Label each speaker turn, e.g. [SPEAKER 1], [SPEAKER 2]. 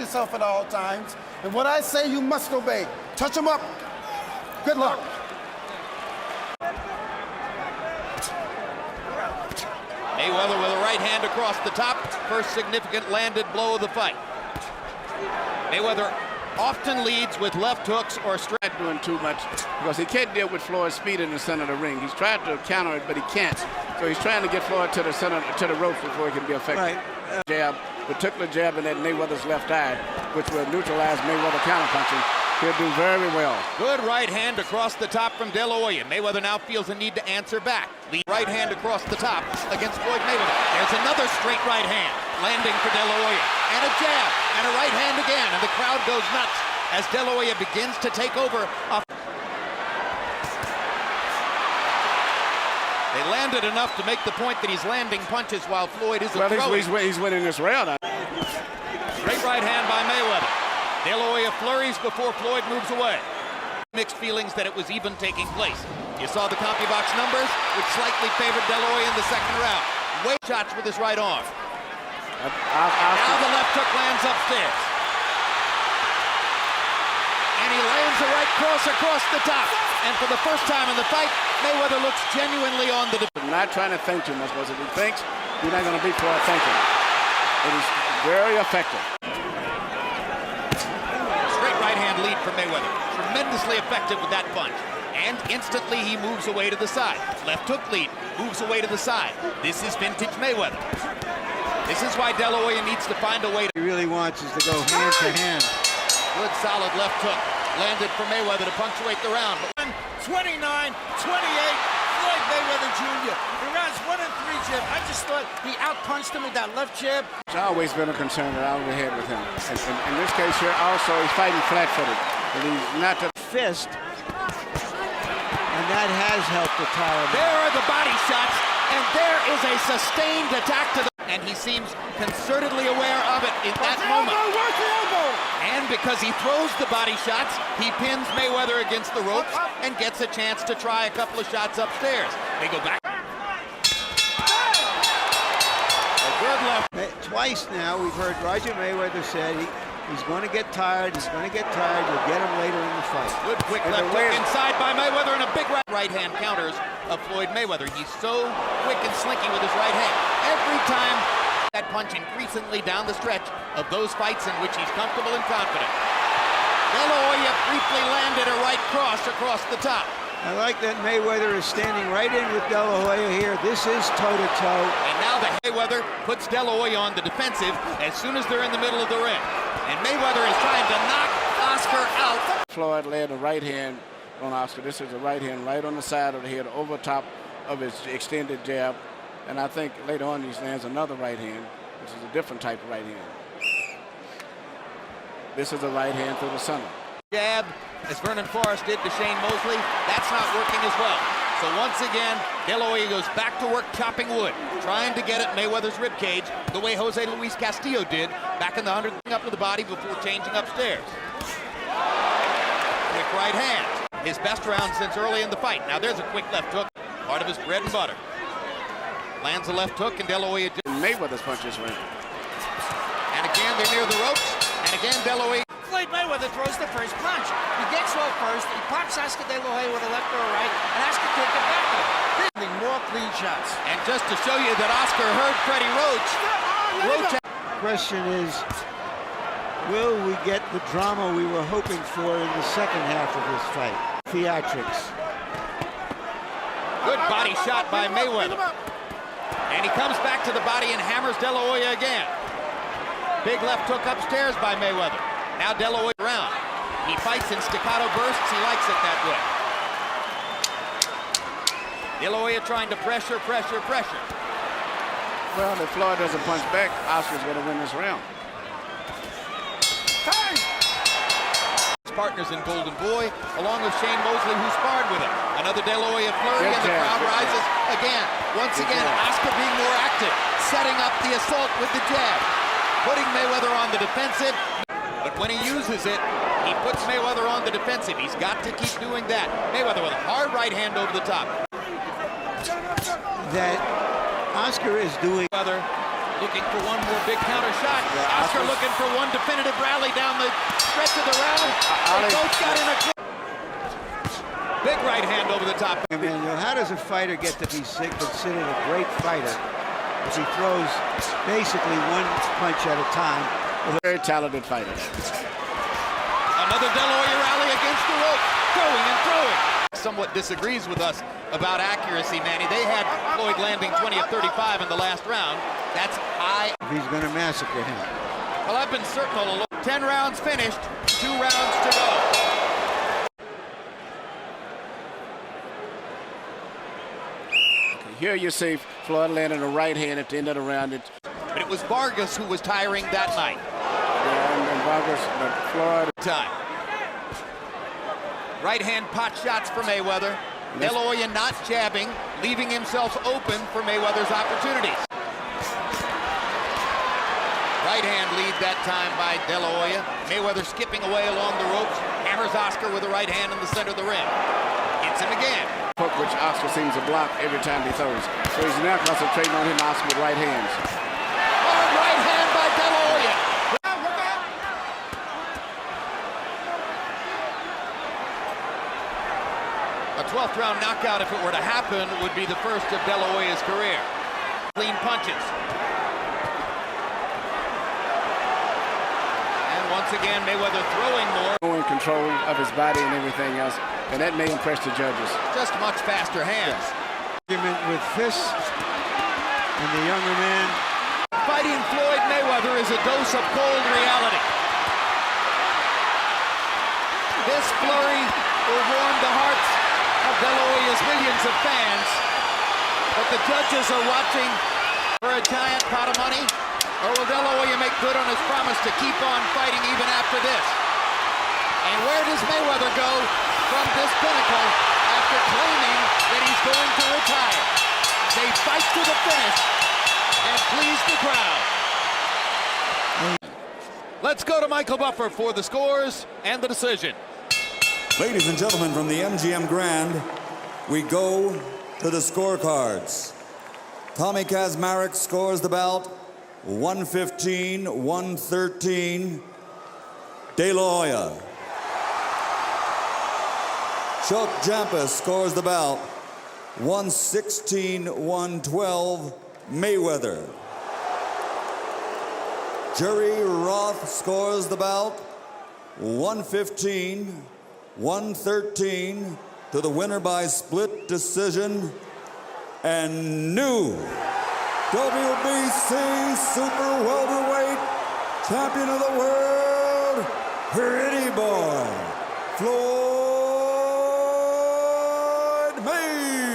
[SPEAKER 1] yourself at all times. And what I say, you must obey. Touch him up. Good luck.
[SPEAKER 2] Mayweather with a right hand across the top. First significant landed blow of the fight. Mayweather often leads with left hooks or straight.
[SPEAKER 3] Doing too much because he can't deal with Floyd's speed in the center of the ring. He's tried to counter it, but he can't. So he's trying to get Floyd to the center, to the ropes before he can be effective.
[SPEAKER 1] Right.
[SPEAKER 3] Jab, particular jab in that Mayweather's left eye, which will neutralize Mayweather counterpunching. He'll do very well.
[SPEAKER 2] Good right hand across the top from Dela Hoya. Mayweather now feels a need to answer back. Lead right hand across the top against Floyd Mayweather. There's another straight right hand landing for Dela Hoya. And a jab and a right hand again. And the crowd goes nuts as Dela Hoya begins to take over. They landed enough to make the point that he's landing punches while Floyd isn't throwing.
[SPEAKER 3] He's winning this round.
[SPEAKER 2] Straight right hand by Mayweather. Dela Hoya flurries before Floyd moves away. Mixed feelings that it was even taking place. You saw the CompuBox numbers, which slightly favored Dela Hoya in the second round. Weight shots with his right arm. Now the left hook lands upstairs. And he lands a right cross across the top. And for the first time in the fight, Mayweather looks genuinely on the defense.
[SPEAKER 3] Not trying to think too much, because if he thinks, you're not going to beat Floyd thinking. It is very effective.
[SPEAKER 2] Straight right hand lead for Mayweather. Tremendously effective with that punch. And instantly he moves away to the side. Left hook lead, moves away to the side. This is vintage Mayweather. This is why Dela Hoya needs to find a way to...
[SPEAKER 4] He really wants is to go hand to hand.
[SPEAKER 2] Good solid left hook landed for Mayweather to punctuate the round.
[SPEAKER 5] 29-28, Floyd Mayweather Jr. The rounds 1 and 3, Jim. I just thought he outpunched him with that left jab.
[SPEAKER 3] It's always been a concern that I would have had with him. In this case here, also, he's fighting flat-footed. And he's not the
[SPEAKER 4] fist. And that has helped the tire.
[SPEAKER 2] There are the body shots, and there is a sustained attack to the... And he seems concertedly aware of it in that moment. And because he throws the body shots, he pins Mayweather against the ropes and gets a chance to try a couple of shots upstairs. They go back. A good left.
[SPEAKER 4] Twice now we've heard Roger Mayweather say he's going to get tired, he's going to get tired, you'll get him later in the fight.
[SPEAKER 2] Good quick left hook inside by Mayweather and a big right hand counters of Floyd Mayweather. He's so quick and slinky with his right hand. Every time that punch increasingly down the stretch of those fights in which he's comfortable and confident. Dela Hoya briefly landed a right cross across the top.
[SPEAKER 4] I like that Mayweather is standing right in with Dela Hoya here. This is toe-to-toe.
[SPEAKER 2] And now the Mayweather puts Dela Hoya on the defensive as soon as they're in the middle of the ring. And Mayweather is trying to knock Oscar out.
[SPEAKER 3] Floyd laid a right hand on Oscar. This is a right hand right on the side of the head, over top of his extended jab. And I think later on he lands another right hand, which is a different type of right hand. This is a right hand through the center.
[SPEAKER 2] Jab, as Vernon Forrest did to Shane Mosley, that's not working as well. So once again, Dela Hoya goes back to work chopping wood, trying to get at Mayweather's ribcage the way Jose Luis Castillo did back in the 100th up to the body before changing upstairs. Quick right hand, his best round since early in the fight. Now there's a quick left hook, part of his bread and butter. Lands a left hook and Dela Hoya did.
[SPEAKER 3] Mayweather's punches win.
[SPEAKER 2] And again, they're near the ropes. And again, Dela Hoya.
[SPEAKER 5] Floyd Mayweather throws the first punch. He gets off first. He pops Oscar De La Hoya with a left or a right. And Oscar can't get back to him. More clean shots.
[SPEAKER 2] And just to show you that Oscar heard Freddie Roach.
[SPEAKER 4] Question is, will we get the drama we were hoping for in the second half of this fight? Theatrics.
[SPEAKER 2] Good body shot by Mayweather. And he comes back to the body and hammers Dela Hoya again. Big left hook upstairs by Mayweather. Now Dela Hoya around. He fights in staccato bursts. He likes it that way. Dela Hoya trying to pressure.
[SPEAKER 3] Well, if Floyd doesn't punch back, Oscar's going to win this round.
[SPEAKER 2] His partners in Golden Boy, along with Shane Mosley, who sparred with him. Another Dela Hoya flurry, and the crowd rises again. Once again, Oscar being more active, setting up the assault with the jab, putting Mayweather on the defensive. But when he uses it, he puts Mayweather on the defensive. He's got to keep doing that. Mayweather with a hard right hand over the top.
[SPEAKER 4] That Oscar is doing.
[SPEAKER 2] Mayweather looking for one more big counter shot. Oscar looking for one definitive rally down the stretch of the round. They both got in a big right hand over the top.
[SPEAKER 4] Emmanuel, how does a fighter get to be considered a great fighter if he throws basically one punch at a time?
[SPEAKER 3] Very talented fighter.
[SPEAKER 2] Another Dela Hoya rally against the rope, throwing and throwing. Somewhat disagrees with us about accuracy, Manny. They had Floyd landing 20 of 35 in the last round. That's high.
[SPEAKER 4] He's going to massacre him.
[SPEAKER 2] Well, I've been certain all along. 10 rounds finished, 2 rounds to go.
[SPEAKER 3] Here you see Floyd landing a right hand at the end of the round.
[SPEAKER 2] But it was Vargas who was tiring that night.
[SPEAKER 3] Yeah, and Vargas, but Floyd.
[SPEAKER 2] Time. Right hand pot shots for Mayweather. Dela Hoya not jabbing, leaving himself open for Mayweather's opportunities. Right hand lead that time by Dela Hoya. Mayweather skipping away along the ropes, hammers Oscar with a right hand in the center of the ring. Hits him again.
[SPEAKER 3] Hook which Oscar seems to block every time he throws. So he's now concentrating on hitting Oscar with right hands.
[SPEAKER 2] Hard right hand by Dela Hoya. A 12th round knockout, if it were to happen, would be the first of Dela Hoya's career. Clean punches. And once again, Mayweather throwing more.
[SPEAKER 3] In control of his body and everything else, and that may impress the judges.
[SPEAKER 2] Just much faster hands.
[SPEAKER 4] Argument with fists, and the younger man.
[SPEAKER 2] Fighting Floyd Mayweather is a dose of cold reality. This flurry will warm the hearts of Dela Hoya's millions of fans, but the judges are watching for a giant pot of money, or will Dela Hoya make good on his promise to keep on fighting even after this? And where does Mayweather go from this pinnacle after claiming that he's going to retire? They fight to the finish and please the crowd. Let's go to Michael Buffer for the scores and the decision.
[SPEAKER 6] Ladies and gentlemen, from the MGM Grand, we go to the scorecards. Tommy Kazmarek scores the bout 115-113. Dela Hoya. Chuck Jampus scores the bout 116-112. Mayweather. Jerry Roth scores the bout 115-113 to the winner by split decision and new WBC Super Welterweight Champion of the World, Pretty Boy, Floyd Mayweather.